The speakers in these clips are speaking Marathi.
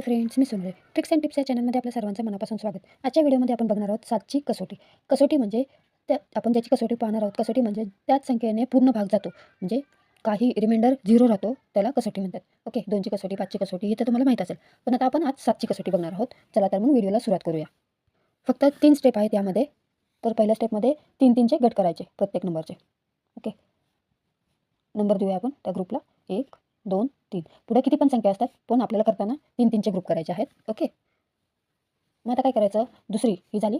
Hi friends, me Sonal. Tricks and tips या चॅनलमध्ये आपल्या सर्वांचं मनापासून स्वागत. आजच्या व्हिडिओमध्ये आपण बघणार आहोत 7ची कसोटी. कसोटी म्हणजे आपण ज्याची कसोटी पाहणार आहोत. कसोटी म्हणजे त्याच संख्येने पूर्ण भाग जातो, म्हणजे काही रिमाइंडर 0 राहतो, त्याला कसोटी म्हणतात. ओके, 2ची कसोटी, 5ची कसोटी हे तर तुम्हाला माहीत असेल. पण आता आपण आज 7ची कसोटी बघणार आहोत. चला तर मग व्हिडिओला सुरुवात करूया. फक्त 3 स्टेप आहेत यामध्ये. तर पहिल्या स्टेपमध्ये 3-3चे गट करायचे प्रत्येक नंबरचे. ओके, नंबर देऊया आपण त्या ग्रुपला 1, 2, 3. पुढे किती पण संख्या असतात, पण आपल्याला करताना 3-3चे ग्रुप करायचे आहेत. ओके, मग आता काय करायचं, दुसरी ही झाली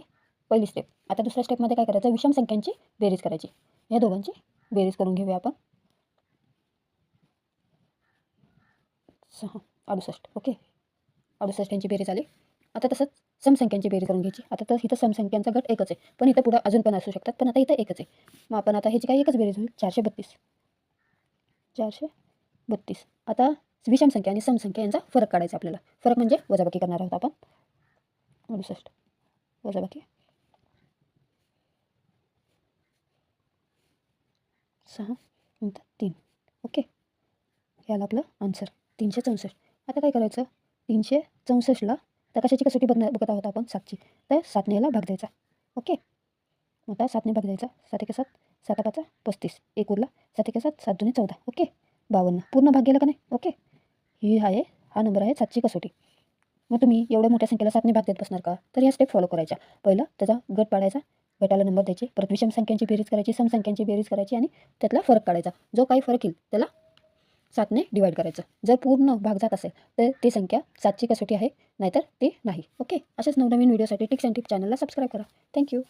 पहिली स्टेप. आता दुसऱ्या स्टेपमध्ये काय करायचं, विषम संख्यांची बेरीज करायची. या दोघांची बेरीज करून घेऊया आपण. 6, 68. ओके, 68 यांची बेरीज आली. आता तसंच समसंख्यांची बेरीज करून घ्यायची. आता तर इथं समसंख्यांचा गट एकच आहे, पण इथं पुढं अजून पण असू शकतात, पण आता इथं एकच आहे. मग आपण आता ह्याची काय एकच बेरीज होईल, 432. 432. आता विषम संख्या आणि समसंख्या यांचा फरक काढायचा आपल्याला. फरक म्हणजे वजाबाकी करणार आहोत आपण. 68 वजाबाकी 6 नंतर 3. ओके, हे आलं आपलं आन्सर 364. आता काय करायचं, 364ला तर कशाची कसोटी बघत आहोत आपण, 7ची. तर 7ने याला भाग द्यायचा. ओके, आता 7ने भाग द्यायचा. 7 1 7, 7 5 35. एक उरला, 7 1 7, 7 2 14. ओके, 52. पूर्ण भाग गेला का नाही. ओके, ही आहे, हा नंबर आहे 7ची कसोटी. मग तुम्ही एवढ्या मोठ्या संख्येला 7ने भाग देत बसणार का? तर ह्या स्टेप फॉलो करायच्या. पहिलं त्याचा गट पाडायचा, गटाला नंबर द्यायचे, परत विषम संख्यांची बेरीज करायची, समसंख्यांची बेरीज करायची आणि त्यातला फरक काढायचा. जो काही फरक येईल त्याला 7ने डिवाईड करायचं. जर पूर्ण भाग जात असेल तर ती संख्या 7ची कसोटी आहे, नाहीतर ती नाही. ओके, अशाच नवनवीन व्हिडिओसाठी टिप्स अँड टिप्स चॅनलला सबस्क्राईब करा. थँक्यू.